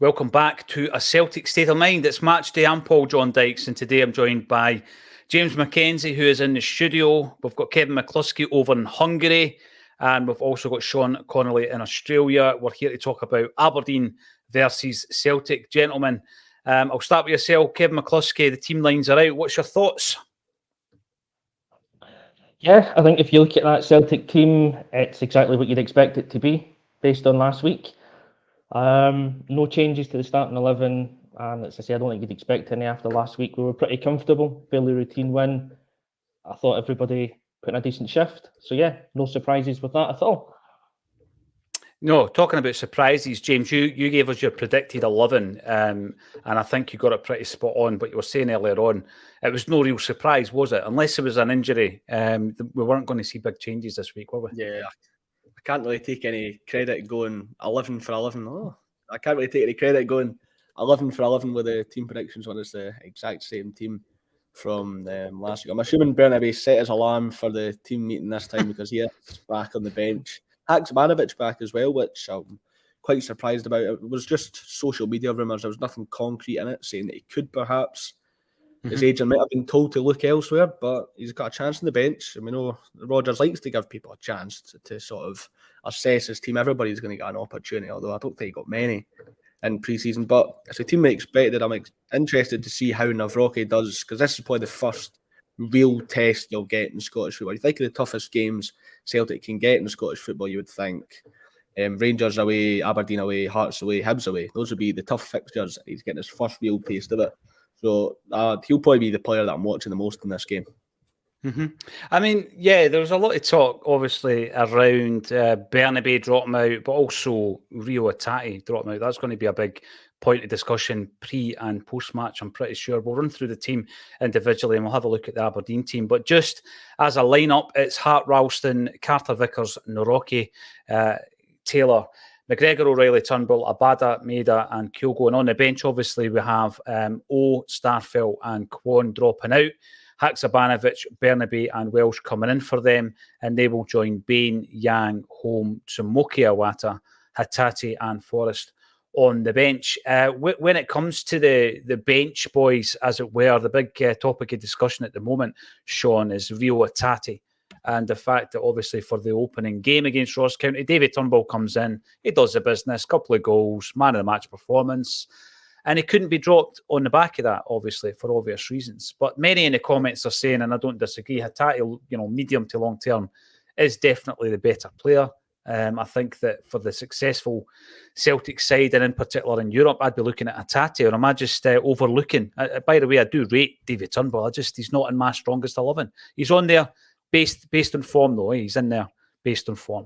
Welcome back to A Celtic State of Mind. It's match day. I'm Paul John Dykes, and today I'm joined by James Mackenzie, who is in the studio. We've got Kevin McCluskey over in Hungary, and we've also got Sean Connolly in Australia. We're here to talk about Aberdeen versus Celtic. Gentlemen, I'll start with yourself, Kevin McCluskey. The team lines are out. What's your thoughts? Yeah, I think if you look at that Celtic team, it's exactly what you'd expect it to be based on last week. No changes to the starting 11, and as I say, I don't think you'd expect any after last week. We were pretty comfortable, fairly routine win. I thought everybody put in a decent shift. So yeah, no surprises with that at all. No, talking about surprises, James, you gave us your predicted 11, and I think you got it pretty spot on. But you were saying earlier on, it was no real surprise, was it? Unless it was an injury, we weren't going to see big changes this week, were we? Yeah, I can't really take any credit going 11 for 11. Oh, I can't really take any credit going 11 for 11 with the team predictions when it's the exact same team from last week. I'm assuming Bernabé set his alarm for the team meeting this time because he is back on the bench. Haksabanovic back as well, which I'm quite surprised about. It was just social media rumours. There was nothing concrete in it saying that he could perhaps. His agent might have been told to look elsewhere, but he's got a chance on the bench. And we know Rodgers likes to give people a chance to sort of assess his team. Everybody's going to get an opportunity, although I don't think he got many in pre-season. But as a team expected, I'm interested to see how Navrocki does, because this is probably the first real test you'll get in Scottish football. You think of the toughest games Celtic can get in Scottish football, you would think Rangers away, Aberdeen away, Hearts away, Hibs away. Those would be the tough fixtures. He's getting his first real taste of it. So he'll probably be the player that I'm watching the most in this game. Mm-hmm. I mean, yeah, there was a lot of talk, obviously, around Bernabé dropping out, but also Rio Hatate dropping out. That's going to be a big point of discussion pre and post match, I'm pretty sure. We'll run through the team individually and we'll have a look at the Aberdeen team. But just as a lineup, it's Hart, Ralston, Carter Vickers, Navrocki, Taylor, McGregor, O'Reilly, Turnbull, Abada, Maida and Kyogo. And on the bench, obviously, we have O, Starfelt and Kwon dropping out. Haksabanovic, Bernabé and Welsh coming in for them, and they will join Bain, Yang, Holm, Tsumoki Awata, Hatate and Forrest on the bench. When it comes to the bench, boys, as it were, the big topic of discussion at the moment, Sean, is Rio Hatate. And the fact that obviously for the opening game against Ross County, David Turnbull comes in, he does the business, couple of goals, man of the match performance, and he couldn't be dropped on the back of that, obviously, for obvious reasons. But many in the comments are saying, and I don't disagree, Hatate, medium to long term, is definitely the better player. I think that for the successful Celtic side, and in particular in Europe, I'd be looking at Hatate, or am I just overlooking? By the way, I do rate David Turnbull. He's not in my strongest 11. He's on there based on form, though. He's in there based on form.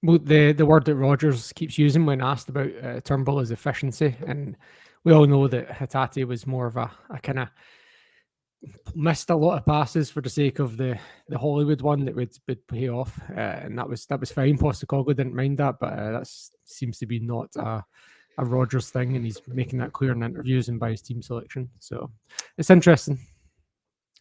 Well, the word that Rodgers keeps using when asked about Turnbull is efficiency, and we all know that Hatate was more of a kind of missed a lot of passes for the sake of the Hollywood one that would pay off, and that was fine. Postecoglou didn't mind that, but that seems to be not a Rodgers thing, and he's making that clear in interviews and by his team selection. So it's interesting.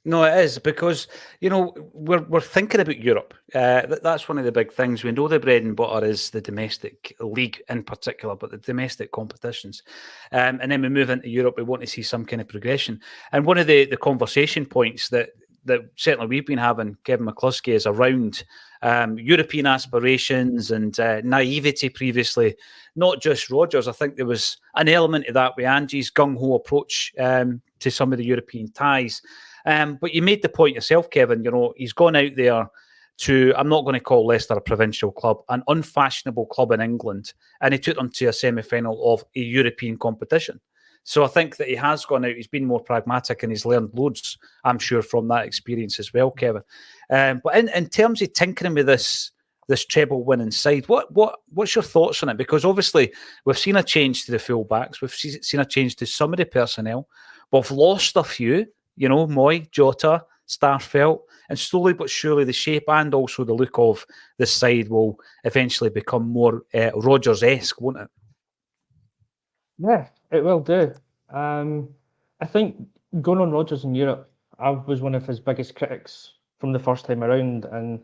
No, it is, because we're thinking about Europe. That's one of the big things. We know the bread and butter is the domestic league in particular, but the domestic competitions, and then we move into Europe. We want to see some kind of progression. And one of the conversation points that certainly we've been having, Kevin McCluskey, is around European aspirations and naivety previously. Not just Rodgers. I think there was an element of that with Angie's gung-ho approach to some of the European ties. But you made the point yourself, Kevin. He's gone out there to, I'm not going to call Leicester a provincial club, an unfashionable club in England, and he took them to a semi-final of a European competition. So I think that he has gone out, he's been more pragmatic, and he's learned loads, I'm sure, from that experience as well, Kevin. But in terms of tinkering with this treble winning side, what's your thoughts on it? Because obviously we've seen a change to the fullbacks, we've seen a change to some of the personnel, we've lost a few. Moy, Jota, Starfelt, and slowly but surely the shape and also the look of this side will eventually become more Rodgers-esque, won't it? Yeah, it will do. I think going on Rodgers in Europe, I was one of his biggest critics from the first time around, and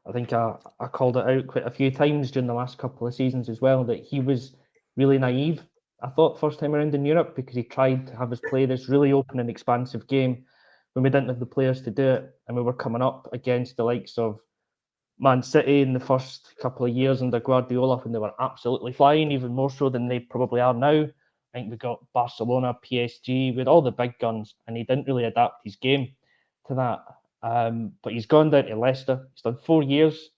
I think I called it out quite a few times during the last couple of seasons as well, that he was really naive I thought, first time around in Europe, because he tried to have us play this really open and expansive game when we didn't have the players to do it, and we were coming up against the likes of Man City in the first couple of years under Guardiola, and they were absolutely flying, even more so than they probably are now. I think we got Barcelona, PSG, with all the big guns, and he didn't really adapt his game to that. But he's gone down to Leicester. He's done 4 years,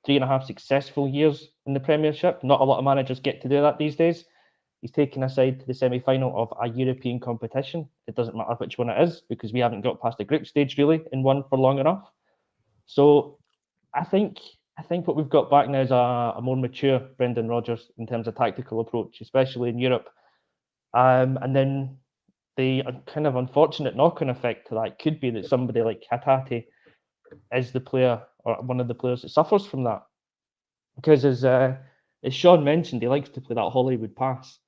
3.5 successful years in the Premiership. Not a lot of managers get to do that these days. He's taken us side to the semi-final of a European competition. It doesn't matter which one it is, because we haven't got past the group stage really in one for long enough. So I think what we've got back now is a more mature Brendan Rodgers in terms of tactical approach, especially in Europe. And then the kind of unfortunate knock-on effect to that could be that somebody like Hatate is the player, or one of the players that suffers from that. Because as Sean mentioned, he likes to play that Hollywood pass.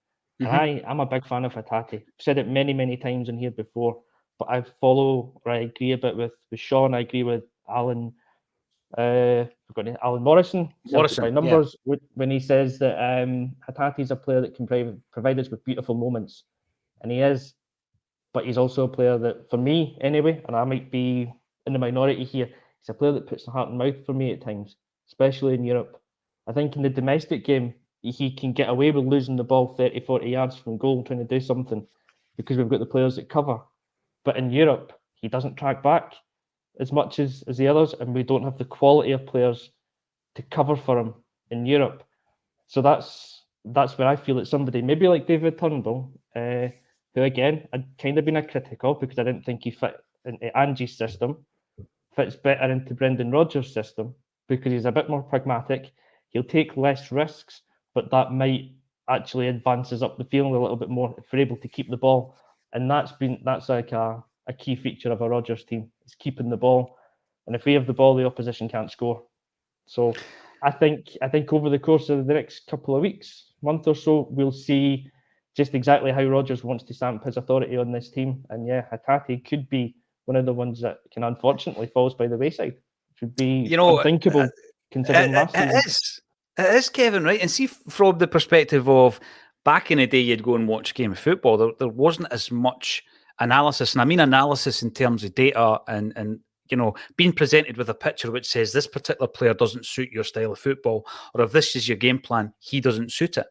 And I'm a big fan of Hatate. I've said it many, many times in here before, but I agree a bit with Sean. I agree with Alan Morrison by numbers, when he says that Hatate is a player that can provide us with beautiful moments, and he is, but he's also a player that, for me anyway, and I might be in the minority here, he's a player that puts the heart and mouth for me at times, especially in Europe. I think in the domestic game, he can get away with losing the ball 30, 40 yards from goal trying to do something, because we've got the players that cover. But in Europe, he doesn't track back as much as the others, and we don't have the quality of players to cover for him in Europe. So that's where I feel that somebody maybe like David Turnbull, who again I'd kind of been a critic of because I didn't think he fit into Angie's system, fits better into Brendan Rodgers' system because he's a bit more pragmatic. He'll take less risks, but that might actually advance us up the field a little bit more if we're able to keep the ball. And that's like a key feature of a Rodgers team, is keeping the ball. And if we have the ball, the opposition can't score. So I think over the course of the next couple of weeks, month or so, we'll see just exactly how Rodgers wants to stamp his authority on this team. And yeah, Hatate could be one of the ones that can unfortunately falls by the wayside, which would be unthinkable considering last season. It is, Kevin, right? And see, from the perspective of back in the day, you'd go and watch a game of football, there wasn't as much analysis, and I mean analysis in terms of data and being presented with a picture which says this particular player doesn't suit your style of football, or if this is your game plan, he doesn't suit it.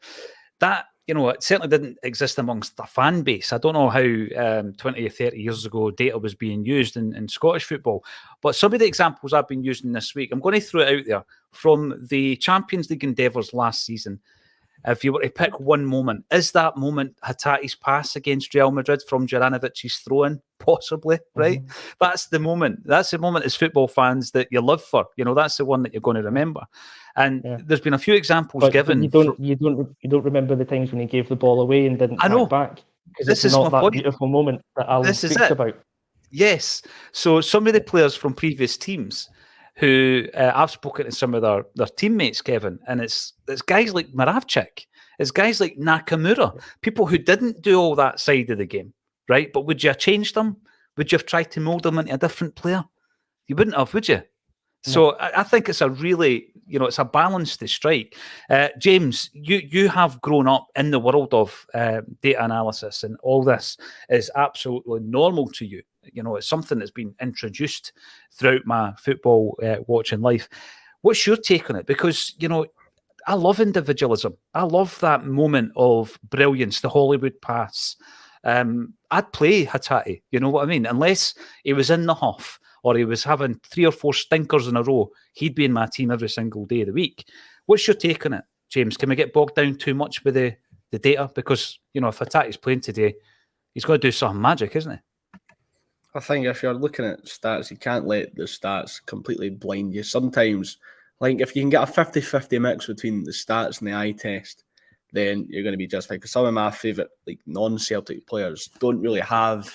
That, it certainly didn't exist amongst the fan base. I don't know how 20 or 30 years ago data was being used in Scottish football, but some of the examples I've been using this week, I'm going to throw it out there from the Champions League endeavours last season. If you were to pick one moment, is that moment Hatate's pass against Real Madrid from Juranovic's throw-in? Possibly, right? That's the moment. That's the moment as football fans that you live for. That's the one that you're going to remember. And there's been a few examples given. But you don't remember the times when he gave the ball away and didn't track back, because it's not that beautiful moment that Alan speaks about. Yes. So some of the players from previous teams who I've spoken to some of their teammates, Kevin, and it's guys like Moravchik, it's guys like Nakamura, people who didn't do all that side of the game, right? But would you have changed them? Would you have tried to mould them into a different player? You wouldn't have, would you? So I think it's a really, it's a balance to strike. James, you have grown up in the world of data analysis, and all this is absolutely normal to you. It's something that's been introduced throughout my football watching life. What's your take on it? Because, I love individualism. I love that moment of brilliance, the Hollywood pass. I'd play Hatate, you know what I mean? Unless he was in the huff or he was having 3 or 4 stinkers in a row, he'd be in my team every single day of the week. What's your take on it, James? Can we get bogged down too much with the data? Because, if Hatate's playing today, he's got to do something magic, isn't he? I think if you're looking at stats, you can't let the stats completely blind you. Sometimes, like if you can get a 50-50 mix between the stats and the eye test, then you're going to be just fine. Because some of my favourite non-Celtic players don't really have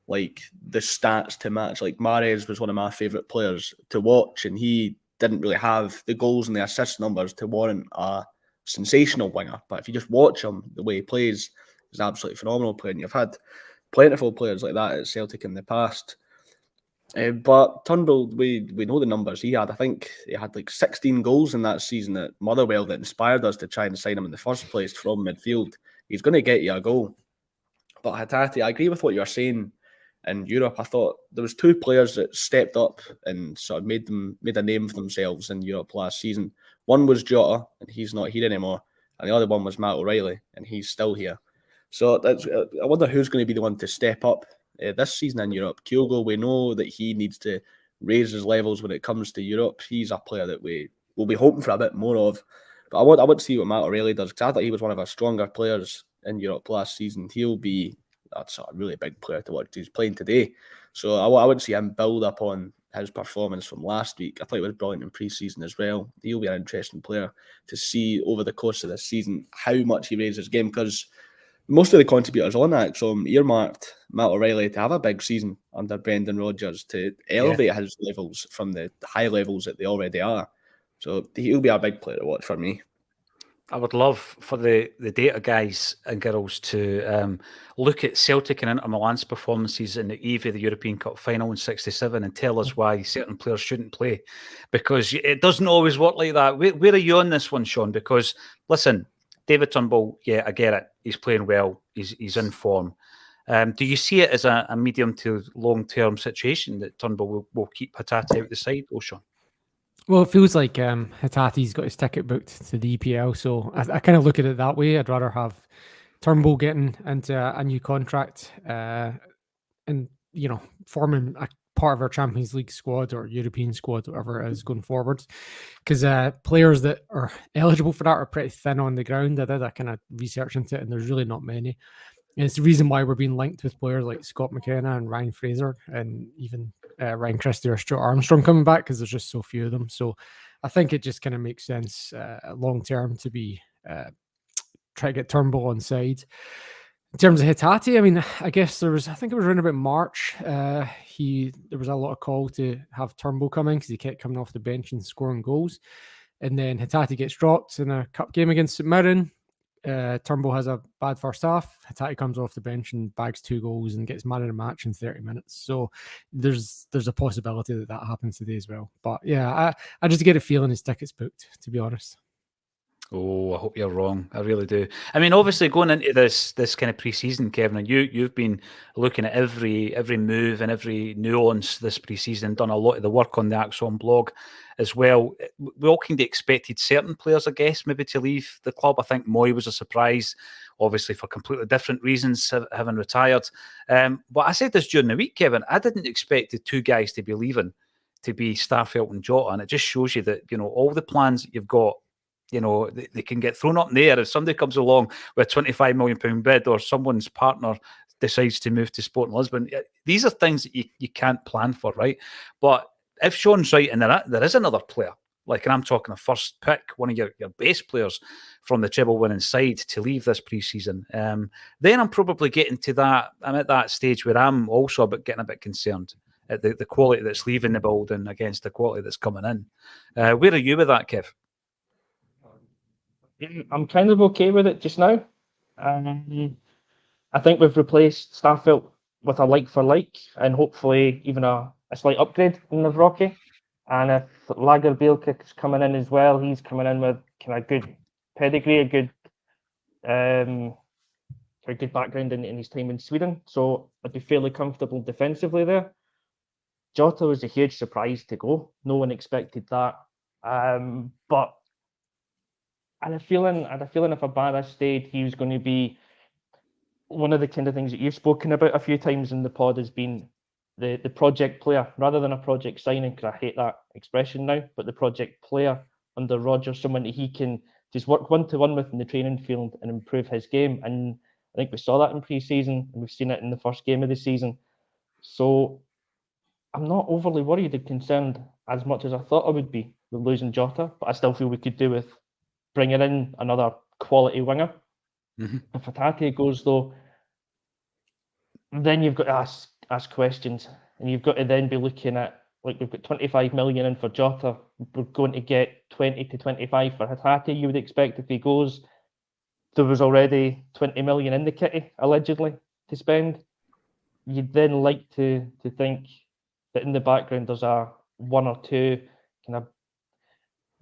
the stats to match. Like Mahrez was one of my favourite players to watch, and he didn't really have the goals and the assist numbers to warrant a sensational winger. But if you just watch him, the way he plays, he's an absolutely phenomenal player. And you've had plentiful players like that at Celtic in the past. But Turnbull, we know the numbers he had. I think he had 16 goals in that season at Motherwell that inspired us to try and sign him in the first place from midfield. he's going to get you a goal. But Hatate, I agree with what you're saying. In Europe, I thought there was 2 players that stepped up and sort of made a name for themselves in Europe last season. One was Jota, and he's not here anymore, and the other one was Matt O'Reilly, and he's still here. So I wonder who's going to be the one to step up this season in Europe. Kyogo, we know that he needs to raise his levels when it comes to Europe. He's a player that we will be hoping for a bit more of. But I want to see what Matt O'Reilly does, because I thought he was one of our stronger players in Europe last season. That's a really big player to watch. He's playing today. So I would see him build up on his performance from last week. I thought he was brilliant in pre-season as well. He'll be an interesting player to see over the course of this season how much he raises his game, because most of the contributors on Acsom earmarked Matt O'Reilly to have a big season under Brendan Rodgers to elevate his levels from the high levels that they already are. So he'll be a big player to watch for me. I would love for the data guys and girls to look at Celtic and Inter Milan's performances in the eve of the European Cup final in '67 and tell us why certain players shouldn't play, because it doesn't always work like that. Where are you on this one, Sean? Because listen, David Turnbull, yeah, I get it. He's playing well. He's in form. Do you see it as a medium to long-term situation that Turnbull will keep Hatate out the side, Sean? Well, it feels like Hatate's got his ticket booked to the EPL, so I kind of look at it that way. I'd rather have Turnbull getting into a new contract and, forming a part of our Champions League squad or European squad, whatever it is, going forward. Because players that are eligible for that are pretty thin on the ground. I did a kind of research into it, and there's really not many. And it's the reason why we're being linked with players like Scott McKenna and Ryan Fraser and even Ryan Christie or Stuart Armstrong coming back, because there's just so few of them. So I think it just kind of makes sense long term to be try to get Turnbull on side. In terms of Hatate, I mean, I guess I think it was around about March. There was a lot of call to have Turnbull coming because he kept coming off the bench and scoring goals. And then Hatate gets dropped in a cup game against St Mirren. Turnbull has a bad first half. Hatate comes off the bench and bags 2 goals and gets man of the match in 30 minutes. So there's a possibility that happens today as well. But yeah, I just get a feeling his ticket's booked, to be honest. Oh, I hope you're wrong. I really do. I mean, obviously, going into this kind of pre-season, Kevin, and you've been looking at every move and every nuance this pre-season, done a lot of the work on the Acsom blog as well. We all kind of expected certain players, I guess, maybe to leave the club. I think Moy was a surprise, obviously for completely different reasons, having retired. But I said this during the week, Kevin, I didn't expect the 2 guys to be leaving, to be Starfelt and Jota, and it just shows you that, all the plans that you've got, they can get thrown up in the air if somebody comes along with a £25 million bid, or someone's partner decides to move to Sporting Lisbon. These are things that you can't plan for, right? But if Sean's right, and there is another player, and I'm talking a first pick, one of your base players from the treble winning side to leave this pre-season, then I'm probably getting to that. I'm at that stage where I'm also getting a bit concerned at the quality that's leaving the building against the quality that's coming in. Where are you with that, Kev? I'm kind of okay with it just now. I think we've replaced Starfelt with a like for like, and hopefully even a slight upgrade in Navrocki. And if Lagerbielke is coming in as well, he's coming in with kind of good pedigree, a good background in his time in Sweden. So I'd be fairly comfortable defensively there. Jota was a huge surprise to go. No one expected that. But I had a feeling if Abada stayed, he was going to be one of the kind of things that you've spoken about a few times in the pod has been the project player rather than a project signing, because I hate that expression now, but the project player under Rodgers, someone that he can just work one-to-one with in the training field and improve his game. And I think we saw that in pre-season, and we've seen it in the first game of the season. So I'm not overly worried or concerned as much as I thought I would be with losing Jota, but I still feel we could do with bringing in another quality winger. Mm-hmm. If Hatate goes, though, then you've got to ask questions, and you've got to then be looking at, we've got 25 million in for Jota. We're going to get 20 to 25 for Hatate. You would expect if he goes, there was already 20 million in the kitty, allegedly, to spend. You'd then like to think that in the background there's a 1 or 2 kind of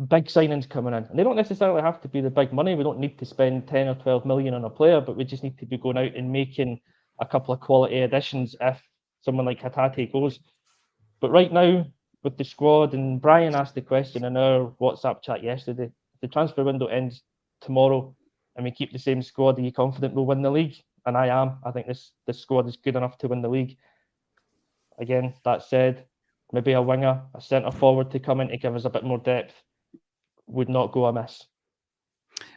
big signings coming in. And they don't necessarily have to be the big money. We don't need to spend 10 or 12 million on a player, but we just need to be going out and making a couple of quality additions if someone like Hatate goes. But right now, with the squad, and Brian asked the question in our WhatsApp chat yesterday, if the transfer window ends tomorrow and we keep the same squad, are you confident we'll win the league? And I am. I think this squad is good enough to win the league. Again, that said, maybe a winger, a centre forward to come in to give us a bit more depth would not go amiss.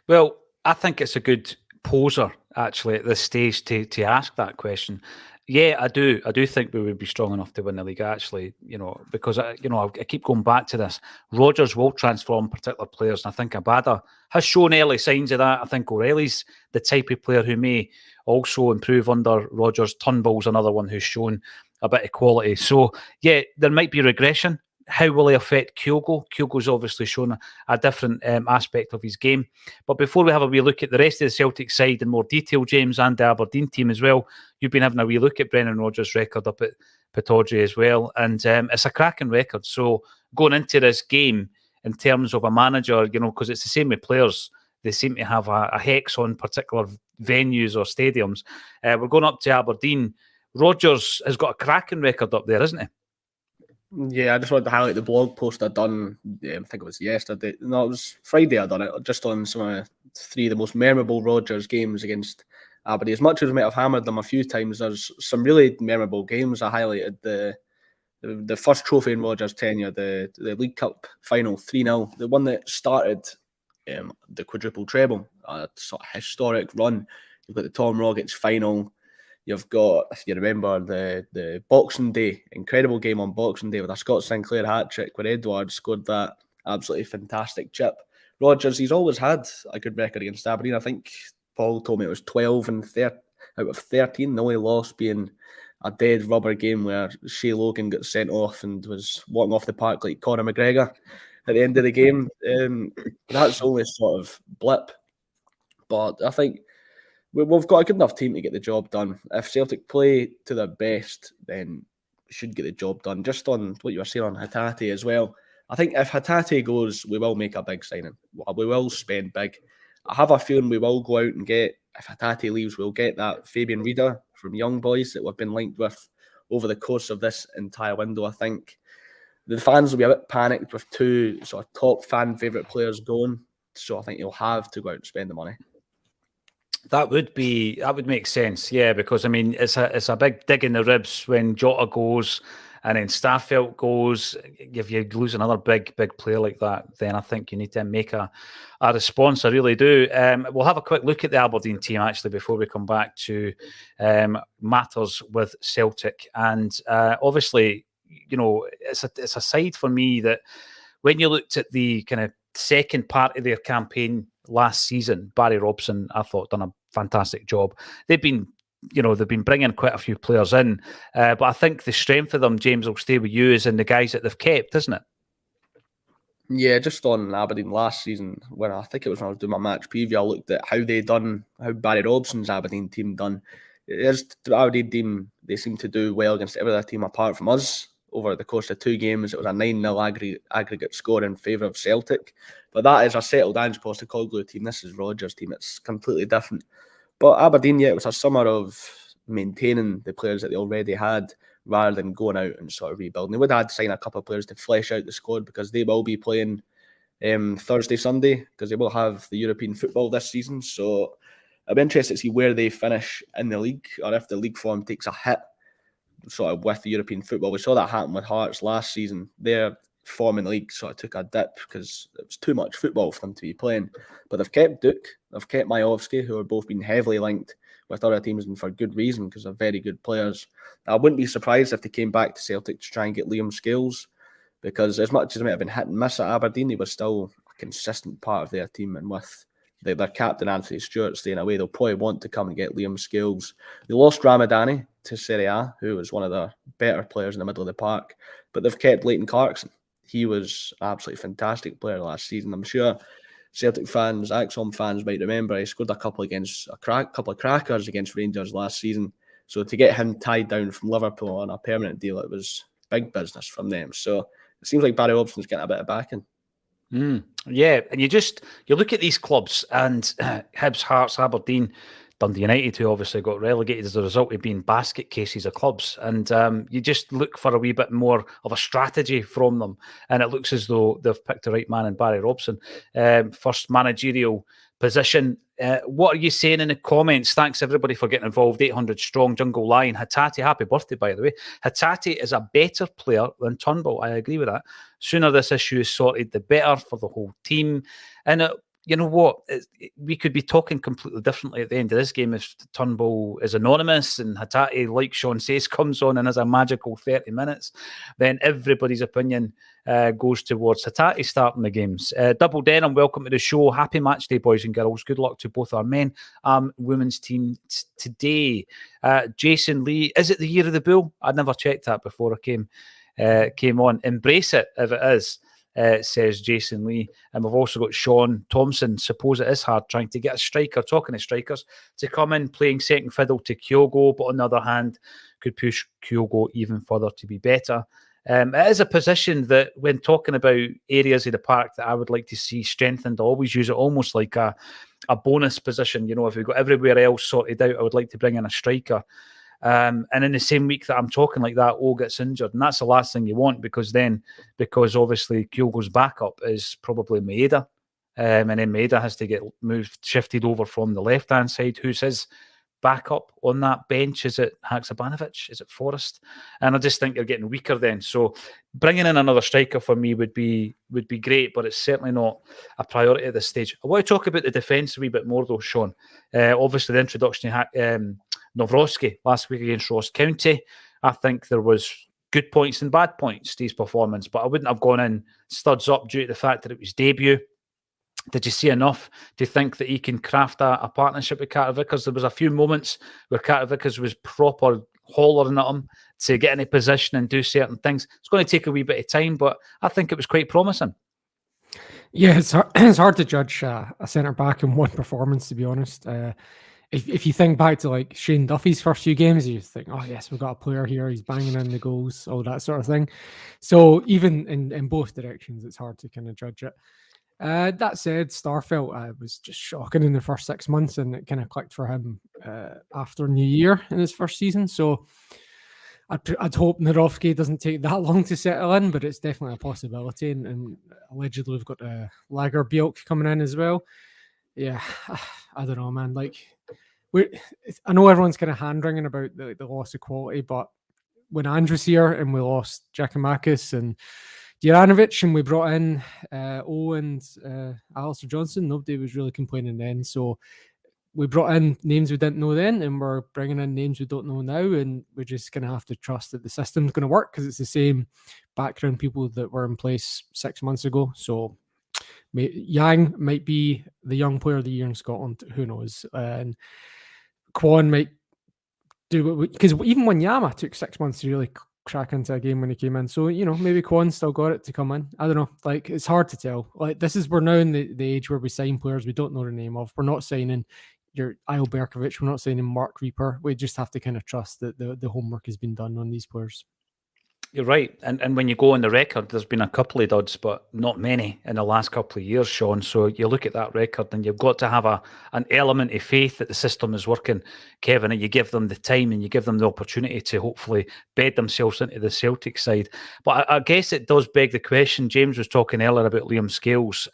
Well, I think it's a good poser actually at this stage to ask that question. Yeah, I do think we would be strong enough to win the league. Actually, because I keep going back to this. Rodgers will transform particular players, and I think Abada has shown early signs of that. I think O'Reilly's the type of player who may also improve under Rodgers. Turnbull's another one who's shown a bit of quality. So yeah, there might be regression. How will he affect Kyogo? Kyogo's obviously shown a different aspect of his game. But before we have a wee look at the rest of the Celtic side in more detail, James, and the Aberdeen team as well, you've been having a wee look at Brendan Rodgers' record up at Pittodrie as well. And it's a cracking record. So going into this game in terms of a manager, because it's the same with players, they seem to have a hex on particular venues or stadiums. We're going up to Aberdeen. Rodgers has got a cracking record up there, isn't he? Yeah, I just wanted to highlight the blog post I'd done, I think it was yesterday. No, it was Friday I'd done it, just on some of three of the most memorable Rodgers games against Aberdeen. As much as we might have hammered them a few times, there's some really memorable games. I highlighted the first trophy in Rodgers' tenure, the League Cup final 3-0, the one that started the quadruple treble, a sort of historic run. You've got the Tom Rogic final. You've got, if you remember, the Boxing Day, incredible game on Boxing Day with a Scott Sinclair hat-trick where Edward scored that absolutely fantastic chip. Rodgers, he's always had a good record against Aberdeen. I think Paul told me it was 12 out of 13. The only loss being a dead rubber game where Shea Logan got sent off and was walking off the park like Conor McGregor at the end of the game. That's the only sort of blip. But I think we've got a good enough team to get the job done. If Celtic play to their best, then we should get the job done. Just on what you were saying on Hatate as well, I think if Hatate goes, we will make a big signing. We will spend big. I have a feeling we will go out and get, if Hatate leaves, we'll get that Fabian Reader from Young Boys that we've been linked with over the course of this entire window. I think the fans will be a bit panicked with two sort of top fan favourite players going. So I think you'll have to go out and spend the money. That would make sense, yeah, because I mean it's a big dig in the ribs when Jota goes and then Starfelt goes. If you lose another big player like that, then I think you need to make a response. I really do. We'll have a quick look at the Aberdeen team actually before we come back to matters with Celtic, and obviously, it's a side for me that when you looked at the kind of second part of their campaign last season, Barry Robson, I thought, done a fantastic job. They've been bringing quite a few players in, but I think the strength of them, James, will stay with you, is in the guys that they've kept, isn't it? Yeah, just on Aberdeen last season, when I think it was when I was doing my match preview, I looked at how Barry Robson's Aberdeen team done. The Aberdeen team, they seem to do well against every other team apart from us. Over the course of 2 games, it was a 9-0 aggregate score in favour of Celtic. But that is a settled Ange Postecoglou team. This is Rodgers' team. It's completely different. But Aberdeen, it was a summer of maintaining the players that they already had rather than going out and sort of rebuilding. They would have had to sign a couple of players to flesh out the squad because they will be playing Thursday, Sunday, because they will have the European football this season. So I'll be interested to see where they finish in the league, or if the league form takes a hit sort of with the European football. We saw that happen with Hearts last season. Their form in the league sort of took a dip because it was too much football for them to be playing. But they've kept Duke, they've kept Majowski, who are both been heavily linked with other teams, and for good reason, because they're very good players. I wouldn't be surprised if they came back to Celtic to try and get Liam Scales, because as much as they might have been hit and miss at Aberdeen, he was still a consistent part of their team, and with their captain Anthony Stewart staying away, they'll probably want to come and get Liam Scales. They lost Ramadani to Serie A, who was one of the better players in the middle of the park, but they've kept Leighton Clarkson. He was an absolutely fantastic player last season. I'm sure Celtic fans, Acsom fans might remember he scored a couple of crackers against Rangers last season. So to get him tied down from Liverpool on a permanent deal, it was big business from them. So it seems like Barry Robson's getting a bit of backing. Yeah, and you look at these clubs and Hibs, Hearts, Aberdeen, Dundee United, who obviously got relegated as a result of being basket cases of clubs, and you just look for a wee bit more of a strategy from them, and it looks as though they've picked the right man in Barry Robson. First managerial position. What are you saying in the comments? Thanks everybody for getting involved. 800 strong, Jungle Lion. Hatate, happy birthday by the way. Hatate is a better player than Turnbull. I agree with that. Sooner this issue is sorted, the better for the whole team. And you know what? We could be talking completely differently at the end of this game if Turnbull is anonymous and Hatate, like Sean says, comes on and has a magical 30 minutes. Then everybody's opinion goes towards Hatate starting the games. Double Denim, welcome to the show. Happy match day, boys and girls. Good luck to both our men and women's team today. Jason Lee, is it the year of the bull? I'd never checked that before I came on. Embrace it if it is. Says Jason Lee. And we've also got Sean Thompson. Suppose it is hard trying to get a striker, talking to strikers, to come in playing second fiddle to Kyogo, but on the other hand, could push Kyogo even further to be better. It is a position that when talking about areas of the park that I would like to see strengthened, I always use it almost like a bonus position. You know, if we've got everywhere else sorted out, I would like to bring in a striker. And in the same week that I'm talking like that, O gets injured. And that's the last thing you want because obviously Kyogo's backup is probably Maeda. And then Maeda has to get shifted over from the left-hand side. Who's his backup on that bench? Is it Haksabanovic? Is it Forrest? And I just think you're getting weaker then. So bringing in another striker for me would be great, but it's certainly not a priority at this stage. I want to talk about the defence a wee bit more though, Sean. Obviously the introduction to Nawrocki last week against Ross County. I think there was good points and bad points to his performance, but I wouldn't have gone in studs up due to the fact that it was debut. Did you see enough to think that he can craft a partnership with Carter Vickers? There was a few moments where Carter Vickers was proper hollering at him to get into position and do certain things. It's going to take a wee bit of time, but I think it was quite promising. Yeah, it's hard to judge a centre-back in one performance, to be honest. If you think back to like Shane Duffy's first few games, you think, oh yes, we've got a player here, he's banging in the goals, all that sort of thing. So even in both directions, it's hard to kind of judge it. That said, Starfelt was just shocking in the first 6 months, and it kind of clicked for him after New Year in his first season. So I'd hope Nawrocki doesn't take that long to settle in, but it's definitely a possibility. And allegedly we've got Lager Bjelk coming in as well. Yeah, I don't know, man. Like, I know everyone's kind of hand-wringing about the loss of quality, but when Andrew's here and we lost Giacomakis and Juranovic and we brought in O and Alistair Johnson, nobody was really complaining then. So we brought in names we didn't know then, and we're bringing in names we don't know now, and we're just going to have to trust that the system's going to work because it's the same background people that were in place 6 months ago. So Yang might be the young player of the year in Scotland. Who knows? And Kwon might do it because even when Yama took 6 months to really crack into a game when he came in. So, you know, maybe Kwon still got it to come in. I don't know. Like, it's hard to tell. Like, we're now in the age where we sign players we don't know the name of. We're not signing your Isle Berkovic. We're not signing Mark Reaper. We just have to kind of trust that the homework has been done on these players. You're right. And when you go on the record, there's been a couple of duds, but not many in the last couple of years, Sean. So you look at that record and you've got to have an element of faith that the system is working, Kevin, and you give them the time and you give them the opportunity to hopefully bed themselves into the Celtic side. But I guess it does beg the question. James was talking earlier about Liam Scales.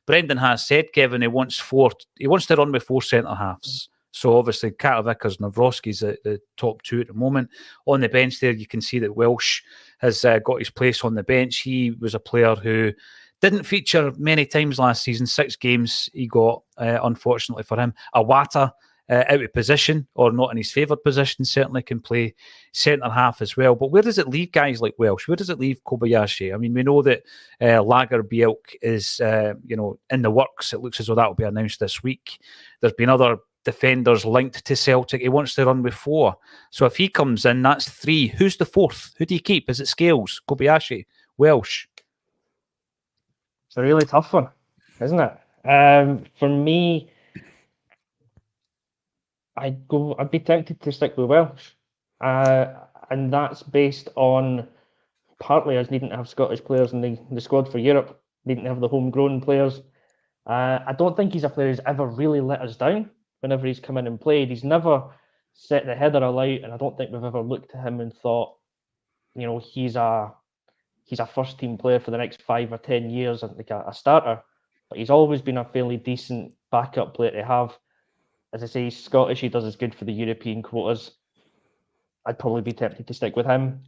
Brendan has said, Kevin, he wants to run with 4 centre-halves. So obviously Carter Vickers and Nawrocki's the top 2 at the moment. On the bench there, you can see that Welsh has got his place on the bench. He was a player who didn't feature many times last season. 6 games he got, unfortunately for him. Awata, out of position or not in his favoured position, certainly can play centre-half as well. But where does it leave guys like Welsh? Where does it leave Kobayashi? I mean, we know that Lager Bjelk is in the works. It looks as though that will be announced this week. There's been other defenders linked to Celtic. He wants to run with 4. So if he comes in, that's 3. Who's the 4th? Who do you keep? Is it Scales, Kobayashi, Welsh? It's a really tough one, isn't it? For me, I'd be tempted to stick with Welsh. And that's based on partly us needing to have Scottish players in the squad for Europe needing to have the homegrown players. I don't think he's a player who's ever really let us down whenever he's come in and played. He's never set the header alight, and I don't think we've ever looked at him and thought, he's a first team player for the next 5 or 10 years, like a starter. But he's always been a fairly decent backup player to have. As I say, he's Scottish. He does as good for the European quotas. I'd probably be tempted to stick with him.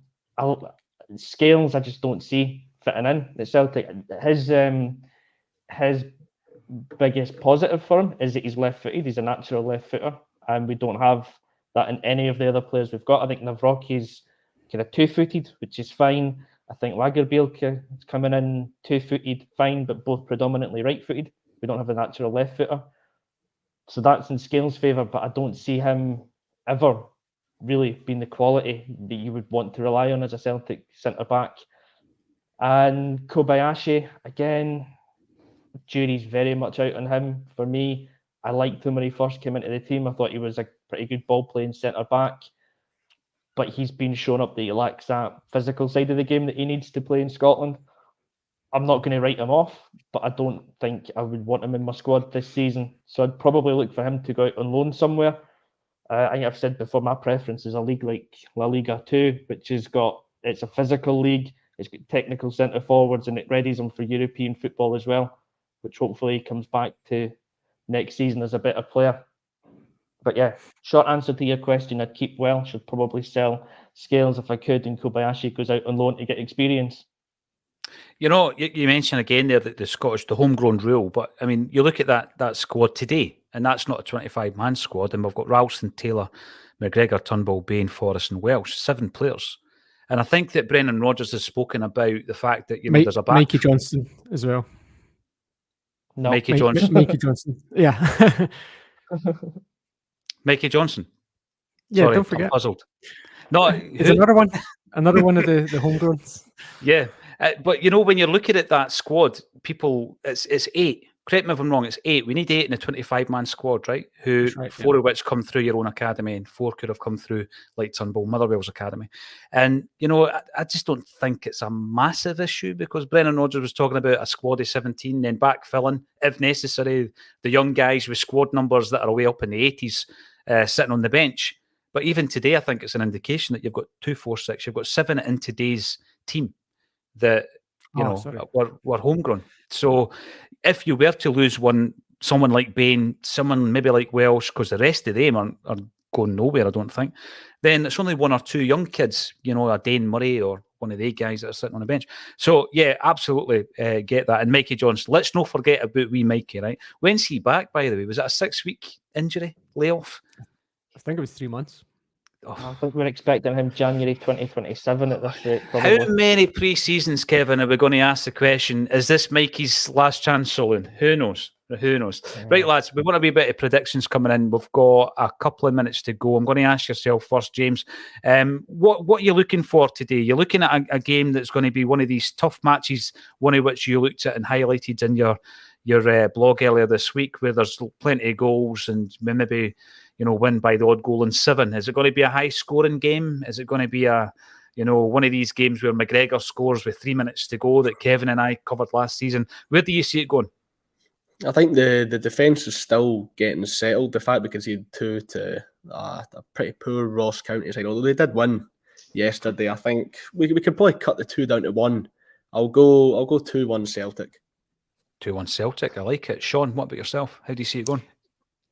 Scales, I just don't see fitting in at Celtic. His biggest positive for him is that he's left-footed. He's a natural left-footer, and we don't have that in any of the other players we've got. I think Nawrocki's kind of two-footed, which is fine. I think Lagerbielke is coming in two-footed, fine, but both predominantly right-footed. We don't have a natural left-footer. So that's in Scales' favour, but I don't see him ever really being the quality that you would want to rely on as a Celtic centre-back. And Kobayashi, again, jury's very much out on him. For me, I liked him when he first came into the team. I thought he was a pretty good ball-playing centre-back. But he's been shown up that he lacks that physical side of the game that he needs to play in Scotland. I'm not going to write him off, but I don't think I would want him in my squad this season. So I'd probably look for him to go out on loan somewhere. I think I've said before, my preference is a league like La Liga 2, which it's a physical league, it's got technical centre forwards, and it readies them for European football as well, which hopefully comes back to next season as a better player. But yeah, short answer to your question, I'd keep Welsh. I'd probably sell Scales if I could, and Kobayashi goes out on loan to get experience. You mentioned again there that the homegrown rule, but I mean, you look at that squad today, and that's not a 25-man squad, and we've got Ralston, Taylor, McGregor, Turnbull, Bain, Forrest, and Welsh, 7 players. And I think that Brendan Rodgers has spoken about the fact that there's a back. Mikey Johnson as well. No, Mikey Johnson. Mikey Johnson. Yeah. Mikey Johnson. Yeah, Sorry, don't forget. I'm puzzled. No, It's another one of the homegrowns. Yeah, but when you're looking at that squad, it's 8. Correct me if I'm wrong. It's 8. We need 8 in a 25-man squad, right? Right, 4 of which come through your own academy, and 4 could have come through like Turnbull, Motherwell's academy. And I just don't think it's a massive issue, because Brendan Rodgers was talking about a squad of 17, then backfilling if necessary the young guys with squad numbers that are way up in the 80s sitting on the bench. But even today, I think it's an indication that you've got 2, 4, 6. You've got 7 in today's team that were homegrown. So if you were to lose someone like Bain, someone maybe like Welsh, because the rest of them are going nowhere, I don't think, then it's only 1 or 2 young kids, a Dane Murray or one of the guys that are sitting on the bench. So yeah, absolutely get that. And Mikey Johnson, let's not forget about wee Mikey, right? When's he back, by the way? Was that a 6-week injury layoff? I think it was 3 months. Oh. I think we're expecting him January 2027 at this rate. Probably. How many pre-seasons, Kevin, are we going to ask the question, is this Mikey's last chance saloon? Who knows? Who knows? Yeah. Right, lads, we want to be a bit of predictions coming in. We've got a couple of minutes to go. I'm going to ask yourself first, James. What are you looking for today? You're looking at a game that's going to be one of these tough matches, one of which you looked at and highlighted in your blog earlier this week, where there's plenty of goals and maybe win by the odd goal in 7. Is it going to be a high-scoring game? Is it going to be one of these games where McGregor scores with 3 minutes to go that Kevin and I covered last season? Where do you see it going? I think the defence is still getting settled. The fact because he had 2 to a pretty poor Ross County side, although they did win yesterday, I think we could probably cut the 2 down to 1. I'll go 2-1 Celtic. 2-1 Celtic. I like it. Sean, what about yourself? How do you see it going?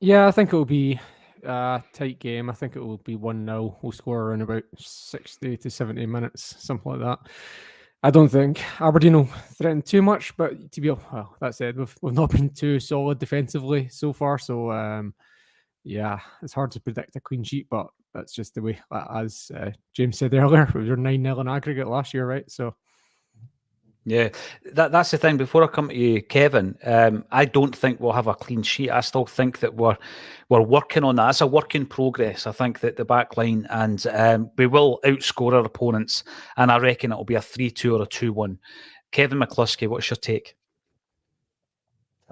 Yeah, I think it will be a tight game. I think it will be 1-0. We'll score around about 60 to 70 minutes, something like that. I don't think Aberdeen will threaten too much, but that said, we've not been too solid defensively so far. So yeah, it's hard to predict a clean sheet, but that's just the way. As James said earlier, we were 9-0 in aggregate last year, right? So. Yeah, that's the thing. Before I come to you, Kevin, I don't think we'll have a clean sheet. I still think that we're working on that. That's a work in progress. I think that the back line, and we will outscore our opponents, and I reckon it'll be a 3-2 or a 2-1. Kevin McCluskey, what's your take?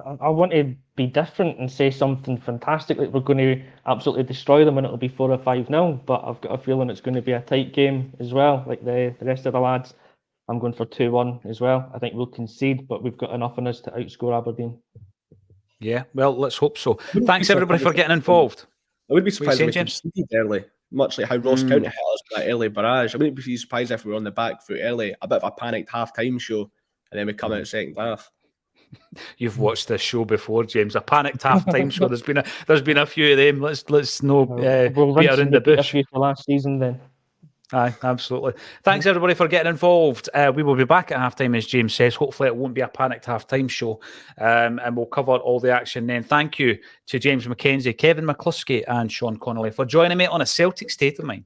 I want to be different and say something fantastic, like we're going to absolutely destroy them and it'll be 4 or 5-0, but I've got a feeling it's going to be a tight game as well, like the rest of the lads. I'm going for 2-1 as well. I think we'll concede, but we've got enough in us to outscore Aberdeen. Yeah, well, let's hope so. wouldn't Thanks be everybody for surprised getting if- involved. I would be What are you surprised saying, if we James? conceded early, much like how Ross County hit us with that early barrage. I wouldn't be surprised if we were on the back foot early, a bit of a panicked half-time show, and then we come out second half. You've watched this show before, James. A panicked half-time show. There's been a few of them. Let's no We'll beat rinse around and the repeat a bush. few for last season then. Aye, absolutely. Thanks everybody for getting involved. We will be back at halftime, as James says. Hopefully, it won't be a panicked halftime show, and we'll cover all the action then. Thank you to James McKenzie, Kevin McCluskey, and Sean Connolly for joining me on A Celtic State of Mind.